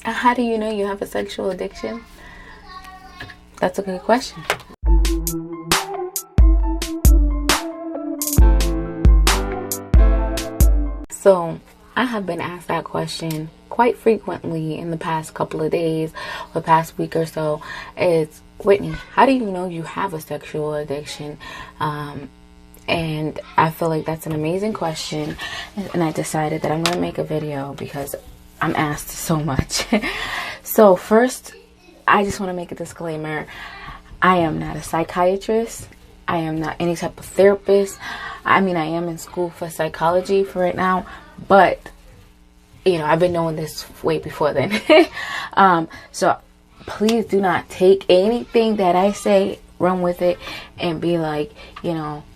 How do you know you have a sexual addiction? That's a good question. So I have been asked that question quite frequently in the past couple of days, or the past week or so. It's, Whitney, how do you know you have a sexual addiction? And I feel like that's an amazing question. And I decided that I'm going to make a video because I'm asked so much. So first, I just want to make a disclaimer. I am not a psychiatrist. I am not any type of therapist. I mean, I am in school for psychology for right now, but I've been knowing this way before then. So please do not take anything that I say, run with it, and be like,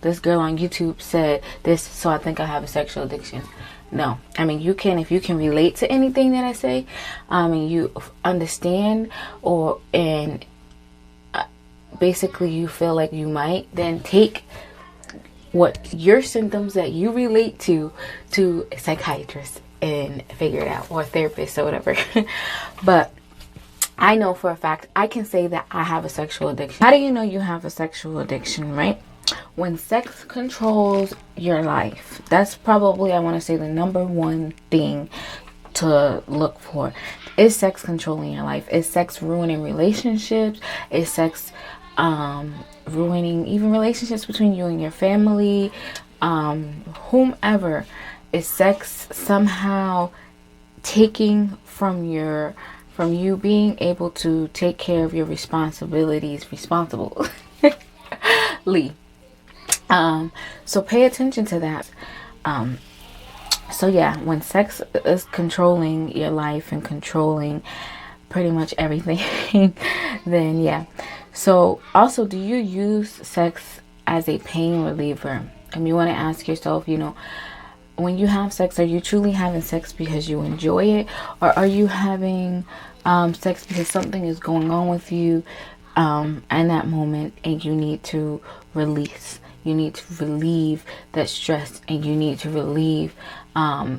this girl on YouTube said this, so I think I have a sexual addiction. No. I mean, if you can relate to anything that I say, and you understand, and basically you feel like you might, then take what your symptoms that you relate to a psychiatrist and figure it out, or a therapist or whatever. But I know for a fact, I can say that I have a sexual addiction. How do you know you have a sexual addiction, right? When sex controls your life. That's probably, I want to say, the number one thing to look for. Is sex controlling your life? Is sex ruining relationships? Is sex ruining even relationships between you and your family? Whomever. Is sex somehow taking from you being able to take care of your responsibilities responsibly? So pay attention to that. So yeah, when sex is controlling your life and controlling pretty much everything, then yeah. So also, do you use sex as a pain reliever? And you want to ask yourself, when you have sex, are you truly having sex because you enjoy it? Or are you having sex because something is going on with you in that moment, and you need to release? You need to relieve that stress, and you need to relieve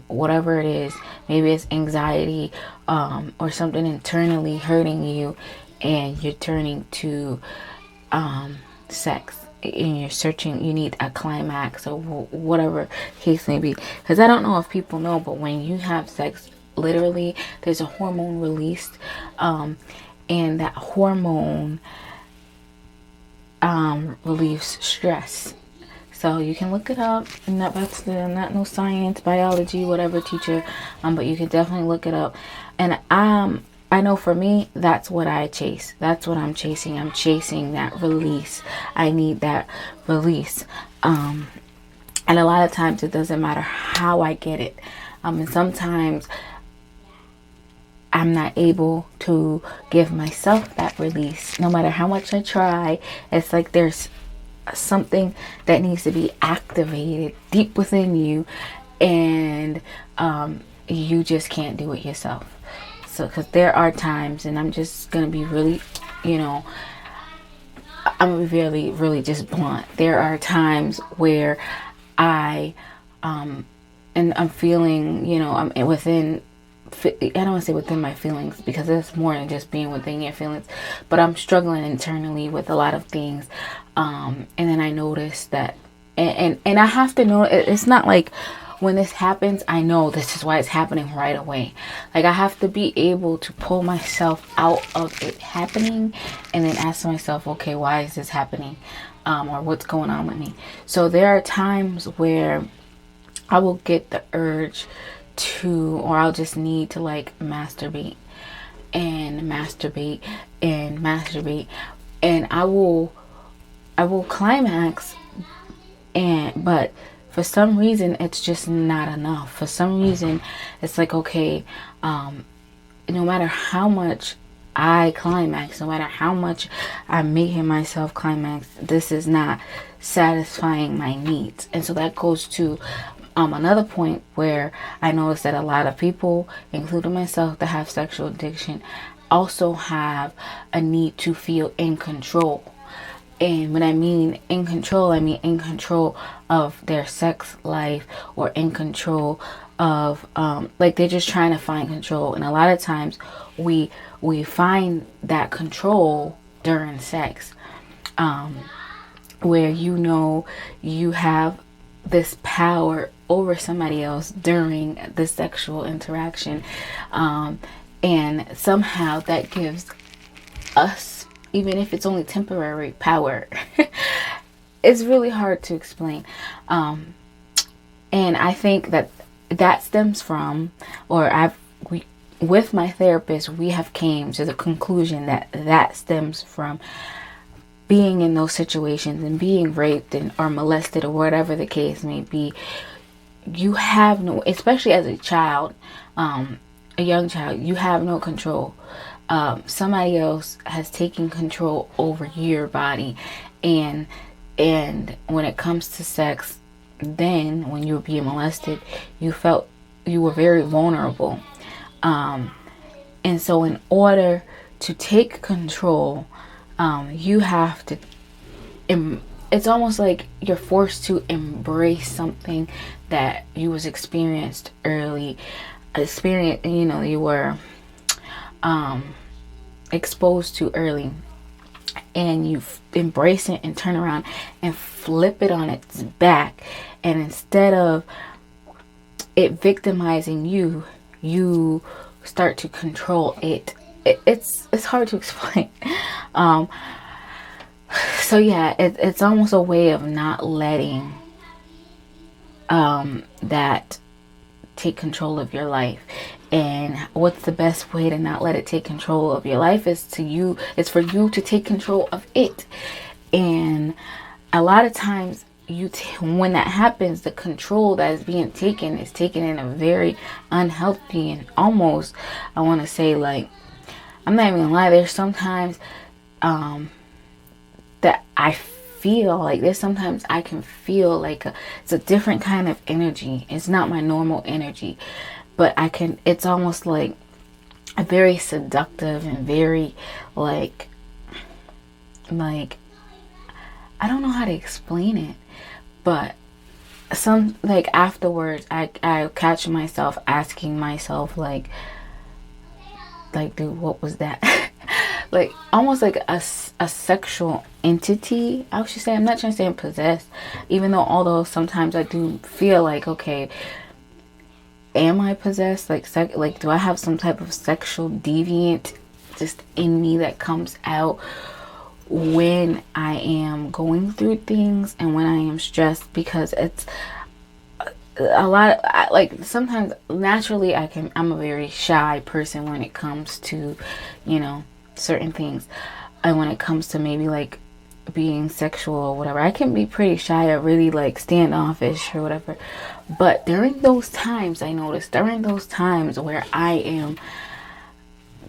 whatever it is. Maybe it's anxiety or something internally hurting you, and you're turning to sex. And you're searching, you need a climax or whatever case may be. Because I don't know if people know, but when you have sex, literally there's a hormone released, and that hormone relieves stress. So you can look it up. I'm not no science, biology, whatever teacher, but you can definitely look it up. And I know for me, that's what I chase. That's what I'm chasing. I'm chasing that release. I need that release. And a lot of times it doesn't matter how I get it. And sometimes I'm not able to give myself that release. No matter how much I try, it's like there's something that needs to be activated deep within you. And you just can't do it yourself. So, because there are times, and I'm just going to be really, I'm really, really just blunt. There are times where and I'm feeling, I'm within, I don't want to say within my feelings, because it's more than just being within your feelings, but I'm struggling internally with a lot of things. And then I notice that, and I have to know, it's not like, when this happens, I know this is why it's happening right away. Like, I have to be able to pull myself out of it happening and then ask myself, okay, why is this happening? Or what's going on with me? So there are times where I will get the urge to, or I'll just need to masturbate and masturbate and masturbate. And I will climax, but for some reason, it's just not enough. For some reason, it's like, okay, no matter how much I climax, no matter how much I'm making myself climax, this is not satisfying my needs. And so that goes to another point where I noticed that a lot of people, including myself, that have sexual addiction, also have a need to feel in control. And when I mean in control, I mean in control of their sex life, or in control of like they're just trying to find control. And a lot of times we find that control during sex, where you have this power over somebody else during the sexual interaction, and somehow that gives us, even if it's only temporary, power. It's really hard to explain, and I think that stems from, with my therapist, we have came to the conclusion that stems from being in those situations and being raped or molested or whatever the case may be. You have no, especially as a child, a young child, you have no control. Somebody else has taken control over your body, and when it comes to sex, then when you were being molested, you felt you were very vulnerable. And so in order to take control, you have to, it's almost like you're forced to embrace something that you was experienced early, you were exposed to early, and you embrace it and turn around and flip it on its back. And instead of it victimizing you, you start to control it. It's hard to explain. So yeah, it's almost a way of not letting that take control of your life. And what's the best way to not let it take control of your life is for you to take control of it. And a lot of times when that happens, the control that is being taken is taken in a very unhealthy and almost, I want to say, like, I'm not even gonna lie, there's sometimes that I feel like sometimes I can feel like it's a different kind of energy. It's not my normal energy, but it's almost like a very seductive and very like I don't know how to explain it, but afterwards I catch myself asking myself like dude, what was that? Like almost like a sexual entity, I should say. I'm not trying to say I'm possessed, although sometimes I do feel like, okay, am I possessed? Like do I have some type of sexual deviant just in me that comes out when I am going through things and when I am stressed? Because it's a lot of, sometimes naturally I'm a very shy person when it comes to, certain things. And when it comes to maybe like being sexual or whatever, I can be pretty shy or really like standoffish or whatever. But during those times, I notice where I am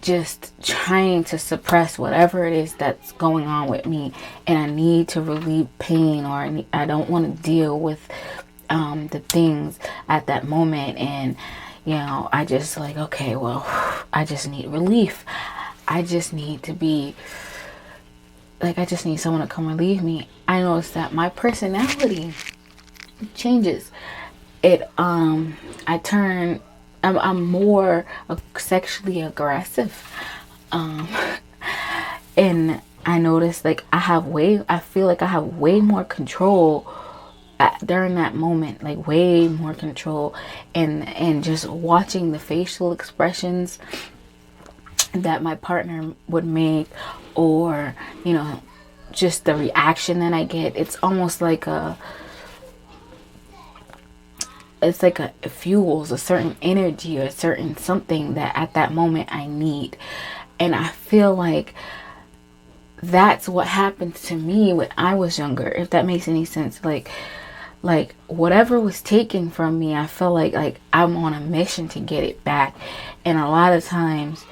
just trying to suppress whatever it is that's going on with me, and I need to relieve pain, or I don't want to deal with the things at that moment, and I just like, okay, well, I just need relief. I just need to be like, I just need someone to come relieve me. I notice that my personality changes. I'm more sexually aggressive, and I notice like I feel like I have way more control during that moment, like way more control, and just watching the facial expressions that my partner would make, or just the reaction that I get. It's almost like it fuels a certain energy or a certain something that at that moment I need. And I feel like that's what happened to me when I was younger, if that makes any sense. Like whatever was taken from me, I feel like I'm on a mission to get it back. And a lot of times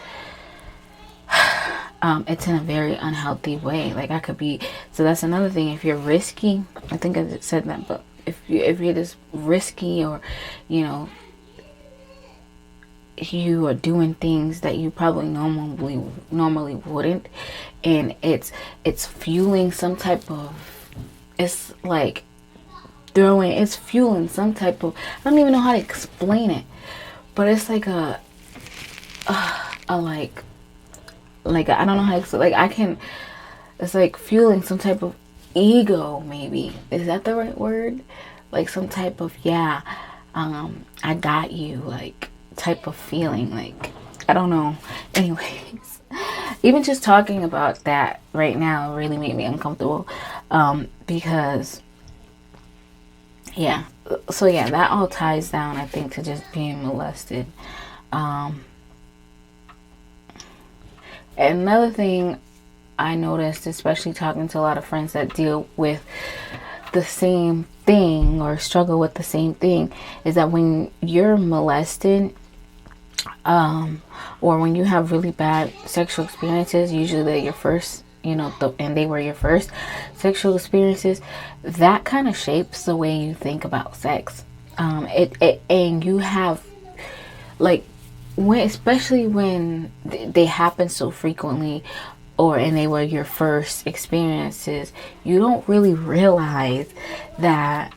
it's in a very unhealthy way. Like I could be, so that's another thing. If you're risky, I think I said that, but if you're just risky, or you are doing things that you probably normally wouldn't, and it's fueling some type of, it's like it's fueling some type of, I don't even know how to explain it, but it's like a like I don't know how to, like I can, it's like fueling some type of ego, maybe, is that the right word? Like some type of, yeah, I got you, like type of feeling, like I don't know. Anyways, even just talking about that right now really made me uncomfortable, because yeah, so yeah, that all ties down, I think, to just being molested. Another thing I noticed, especially talking to a lot of friends that deal with the same thing or struggle with the same thing, is that when you're molested, or when you have really bad sexual experiences, usually they're your first, and they were your first sexual experiences, that kind of shapes the way you think about sex. And you have, like, especially when they happen so frequently, and they were your first experiences, you don't really realize that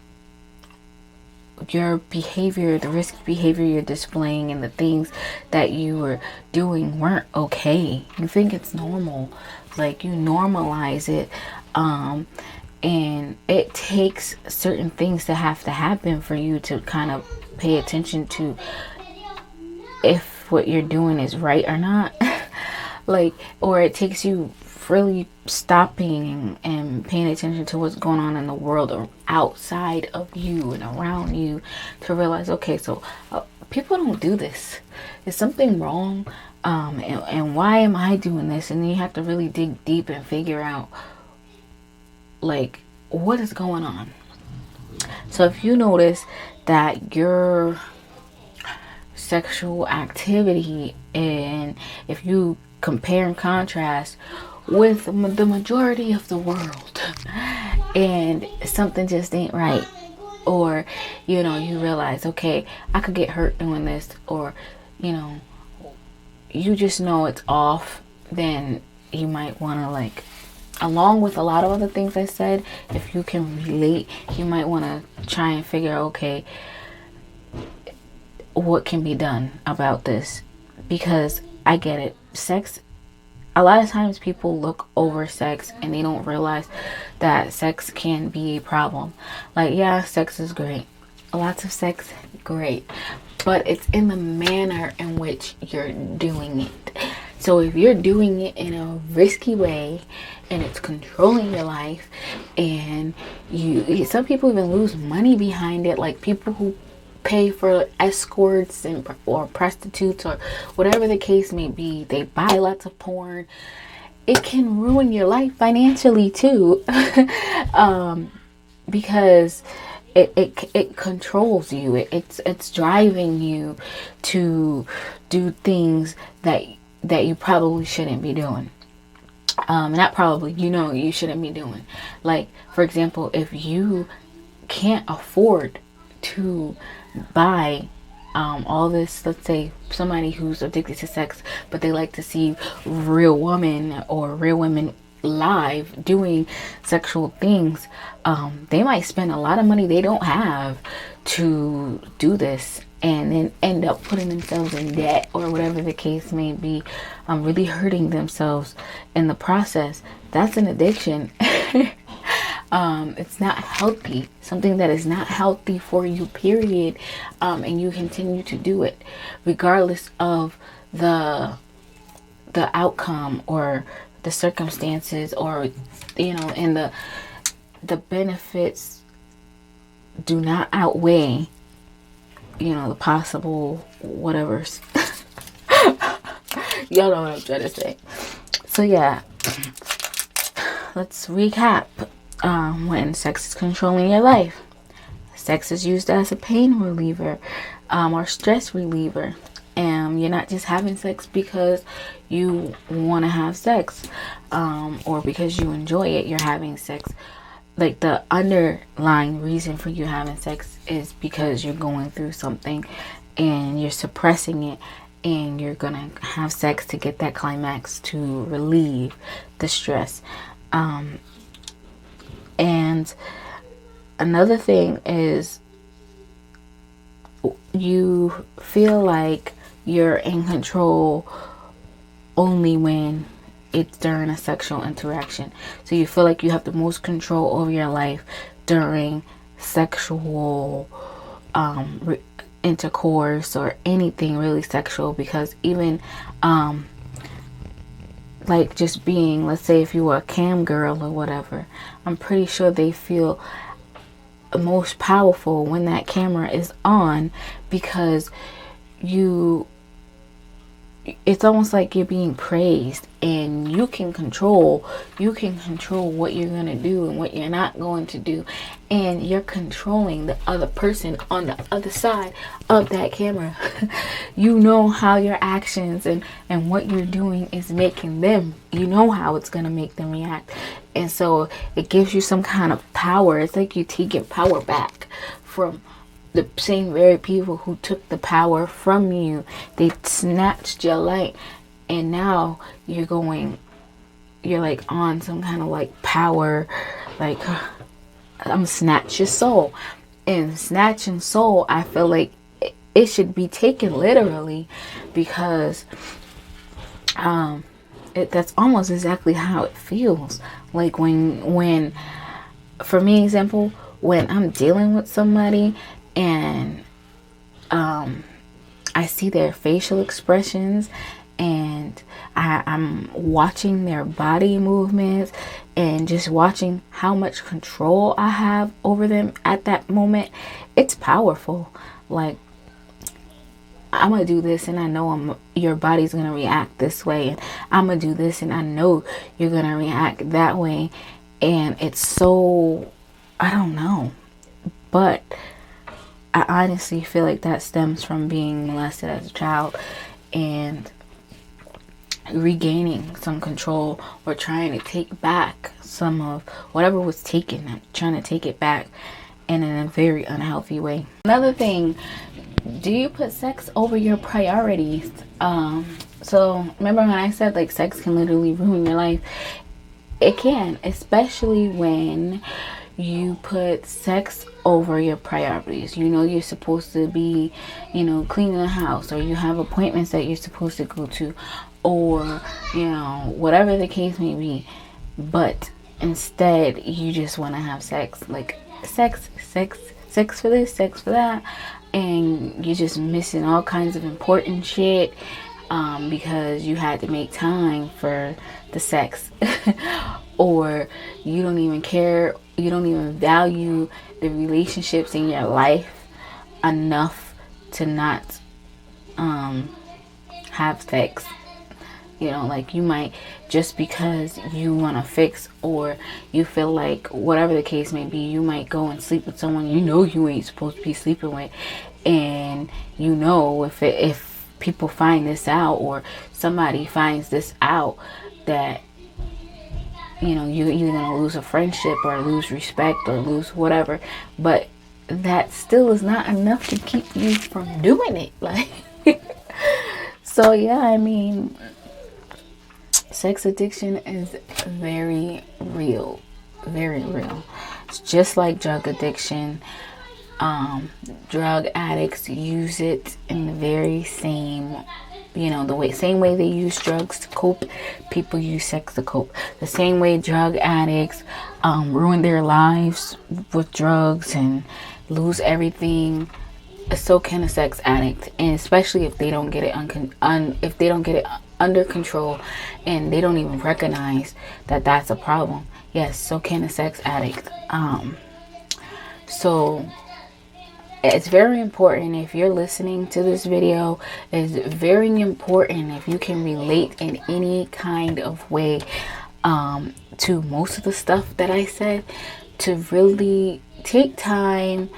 your behavior, the risky behavior you're displaying, and the things that you were doing weren't okay. You think it's normal, like you normalize it, and it takes certain things to have to happen for you to kind of pay attention to if what you're doing is right or not. Like, or it takes you really stopping and paying attention to what's going on in the world or outside of you and around you to realize, okay, so people don't do this. Is something wrong? And why am I doing this? And then you have to really dig deep and figure out, like, what is going on. So if you notice that your sexual activity, and if you compare and contrast with the majority of the world, and something just ain't right, or you realize, okay, I could get hurt doing this, or you just know it's off, then you might want to, like, along with a lot of other things I said, if you can relate, you might want to try and figure out, okay, what can be done about this. Because I get it, sex, a lot of times people look over sex and they don't realize that sex can be a problem. Like, yeah, sex is great, lots of sex, great, but it's in the manner in which you're doing it. So if you're doing it in a risky way and it's controlling your life, and some people even lose money behind it, like people who pay for escorts or prostitutes or whatever the case may be, they buy lots of porn. It can ruin your life financially too, because it controls you. It's driving you to do things that you probably shouldn't be doing. Not probably, you shouldn't be doing. Like, for example, if you can't afford to buy all this, let's say somebody who's addicted to sex, but they like to see real women or real women live doing sexual things, they might spend a lot of money they don't have to do this, and then end up putting themselves in debt or whatever the case may be, really hurting themselves in the process. That's an addiction. It's not healthy, something that is not healthy for you, period. And you continue to do it regardless of the outcome or the circumstances, or and the benefits do not outweigh the possible whatevers. Y'all know what I'm trying to say. So yeah, let's recap. When sex is controlling your life, sex is used as a pain reliever, or stress reliever. You're not just having sex because you want to have sex, or because you enjoy it. You're having sex, like the underlying reason for you having sex is because you're going through something and you're suppressing it, and you're gonna have sex to get that climax to relieve the stress. And another thing is you feel like you're in control only when it's during a sexual interaction. So you feel like you have the most control over your life during sexual intercourse or anything really sexual, because even like just being, let's say if you were a cam girl or whatever, I'm pretty sure they feel most powerful when that camera is on, because it's almost like you're being praised, and you can control what you're going to do and what you're not going to do, and you're controlling the other person on the other side of that camera. You know how your actions and what you're doing is making them, you know how it's going to make them react. And so it gives you some kind of power. It's like you're taking power back from the same very people who took the power from you. They snatched your light, and now you're like on some kind of like power, like I'm snatch your soul. And snatching soul, I feel like it should be taken literally, because that's almost exactly how it feels. Like when for me, example, when I'm dealing with somebody and I see their facial expressions, and I'm watching their body movements, and just watching how much control I have over them at that moment, it's powerful. Like, I'm gonna do this, and I know your body's gonna react this way, and I'm gonna do this, and I know you're gonna react that way. And it's so, I don't know, but I honestly feel like that stems from being molested as a child and regaining some control, or trying to take back some of whatever was taken. I'm trying to take it back, and in a very unhealthy way. Another thing, do you put sex over your priorities? So remember when I said like sex can literally ruin your life? It can, especially when you put sex over your priorities. You know you're supposed to be, cleaning the house, or you have appointments that you're supposed to go to, or, whatever the case may be. But instead, you just want to have sex. Like, sex for this, sex for that. And you're just missing all kinds of important shit because you had to make time for the sex. Or you don't even care, you don't even value the relationships in your life enough to not have sex. Like, you might, just because you want to fix, or you feel like, whatever the case may be, you might go and sleep with someone you ain't supposed to be sleeping with. And if people find this out, or somebody finds this out, that you're either going to lose a friendship, or lose respect, or lose whatever. But that still is not enough to keep you from doing it. Like, so yeah, I mean, sex addiction is very real. Very real. It's just like drug addiction. Drug addicts use it in the very same, same way they use drugs to cope, people use sex to cope. The same way drug addicts ruin their lives with drugs and lose everything, so can a sex addict. And especially if they don't get it under control, and they don't even recognize that that's a problem. Yes, so can a sex addict. So it's very important, if you're listening to this video, it's very important, if you can relate in any kind of way to most of the stuff that I said, to really take time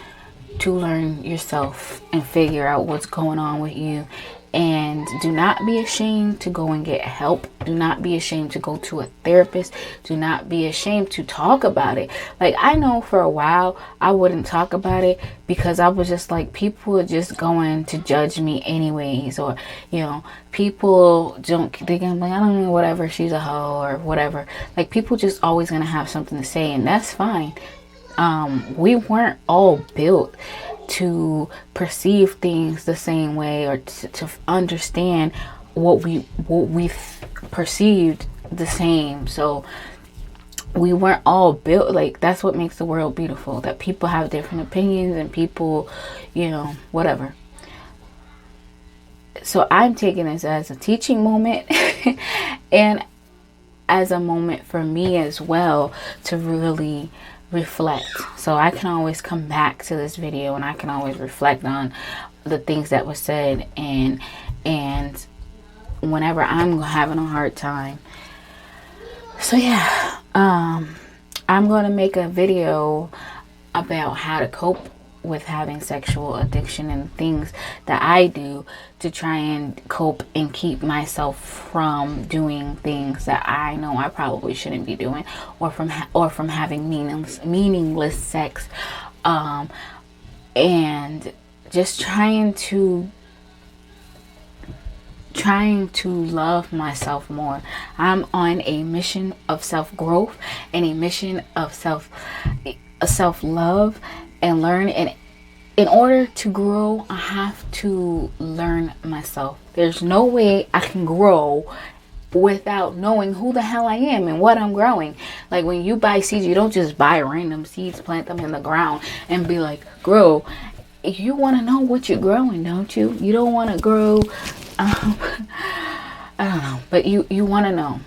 to learn yourself and figure out what's going on with you. And do not be ashamed to go and get help. Do not be ashamed to go to a therapist. Do not be ashamed to talk about it. Like, I know for a while I wouldn't talk about it, because I was just like, people are just going to judge me anyways, or people they can be like, I don't know, whatever, she's a hoe or whatever. Like, people just always gonna have something to say, and that's fine. We weren't all built to perceive things the same way, or to understand what we perceived the same. So we weren't all built like, that's what makes the world beautiful, that people have different opinions and people, you know, whatever. So I'm taking this as a teaching moment and as a moment for me as well to really reflect. So I can always come back to this video and I can always reflect on the things that were said, and whenever I'm having a hard time. So yeah, I'm going to make a video about how to cope with having sexual addiction and things that I do to try and cope and keep myself from doing things that I know I probably shouldn't be doing, or from having meaningless sex, and just trying to love myself more. I'm on a mission of self-growth and a mission of self-love and learn. And in order to grow, I have to learn myself. There's no way I can grow without knowing who the hell I am and what I'm growing. Like when you buy seeds, you don't just buy random seeds, plant them in the ground and be like, grow. You want to know what you're growing, don't you? You don't want to grow, I don't know, but you want to know.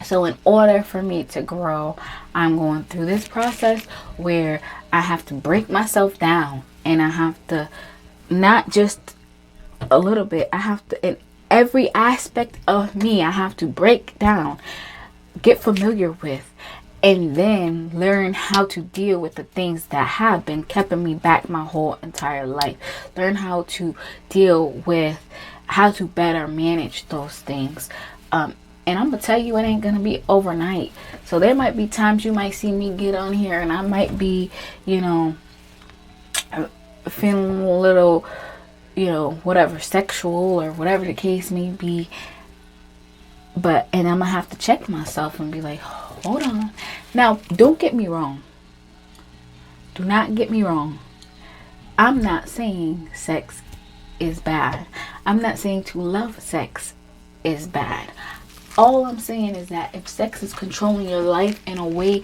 So in order for me to grow, I'm going through this process where I have to break myself down, and I have to, not just a little bit, I have to, in every aspect of me, I have to break down, get familiar with, and then learn how to deal with the things that have been keeping me back my whole entire life. Learn how to deal with, how to better manage those things. And I'm going to tell you, it ain't going to be overnight. So there might be times you might see me get on here and I might be, you know, feeling a little, you know, whatever, sexual or whatever the case may be. And I'm going to have to check myself and be like, hold on. Now, don't get me wrong. Do not get me wrong. I'm not saying sex is bad. I'm not saying to love sex is bad. All I'm saying is that if sex is controlling your life in a way,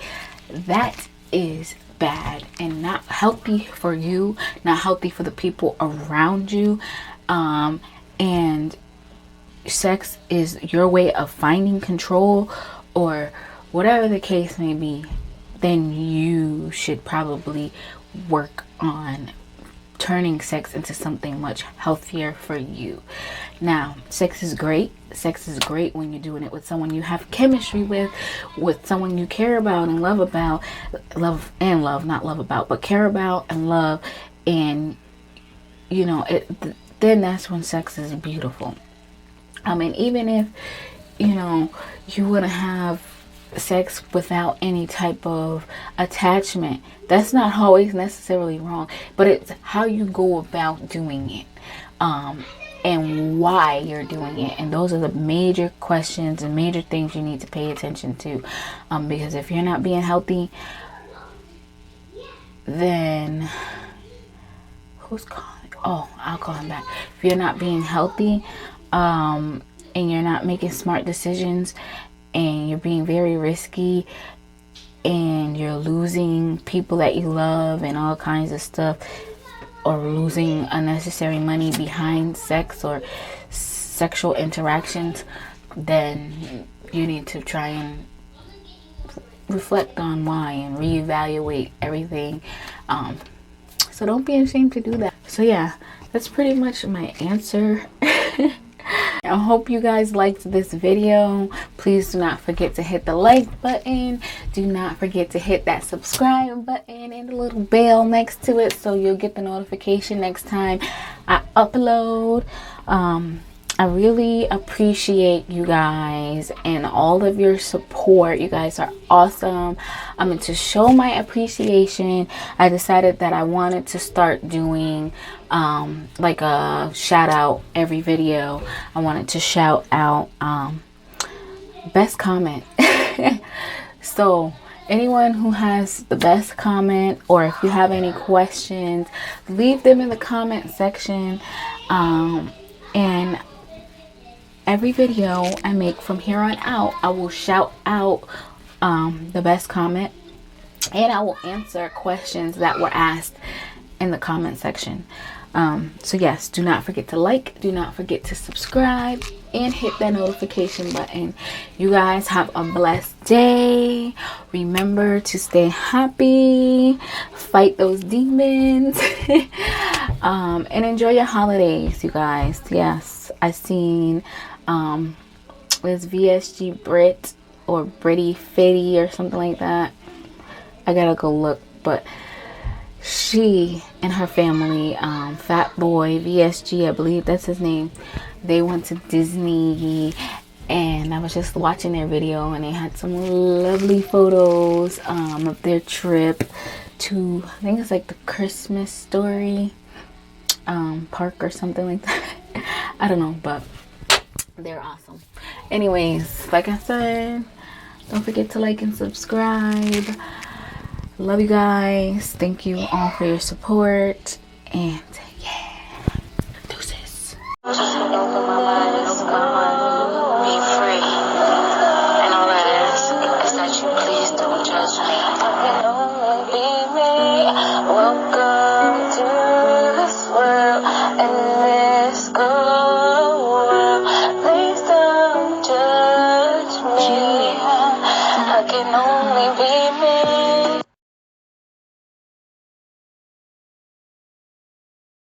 that is bad and not healthy for you, not healthy for the people around you. And sex is your way of finding control, or whatever the case may be, then you should probably work on turning sex into something much healthier for you. Now, sex is great. Sex is great when you're doing it with someone you have chemistry with someone you care about and love about. But care about and love. And, you know, then that's when sex is beautiful. I mean, even if, you know, you want to have sex without any type of attachment, that's not always necessarily wrong, but it's how you go about doing it, and why you're doing it. And those are the major questions and major things you need to pay attention to, because if you're not being healthy, then who's calling? Oh, I'll call him back. If you're not being healthy, and you're not making smart decisions, and you're being very risky, and you're losing people that you love and all kinds of stuff, or losing unnecessary money behind sex or sexual interactions, then you need to try and reflect on why and reevaluate everything. So don't be ashamed to do that. So yeah, that's pretty much my answer. I hope you guys liked this video. Please do not forget to hit the like button. Do not forget to hit that subscribe button and the little bell next to it so you'll get the notification next time I upload. I really appreciate you guys and all of your support. You guys are awesome. To show my appreciation, I decided that I wanted to start doing like a shout out every video. I wanted to shout out best comment. So anyone who has the best comment, or if you have any questions, leave them in the comment section. And every video I make from here on out, I will shout out the best comment, and I will answer questions that were asked in the comment section. So yes, do not forget to like, do not forget to subscribe, and hit that notification button. You guys have a blessed day. Remember to stay happy, fight those demons, and enjoy your holidays, you guys. Yes, I seen this VSG Brit or Britty Fitty or something like that. I gotta go look, but she and her family, Fat Boy VSG, I believe that's his name, they went to Disney, and I was just watching their video, and they had some lovely photos of their trip to, I think it's like the Christmas Story park or something like that. I don't know, but they're awesome. Anyways, like I said, don't forget to like and subscribe. Love you guys. Thank you all for your support. And yeah, deuces. Be free. And all I ask is that you please don't judge me. I can only be me. Welcome.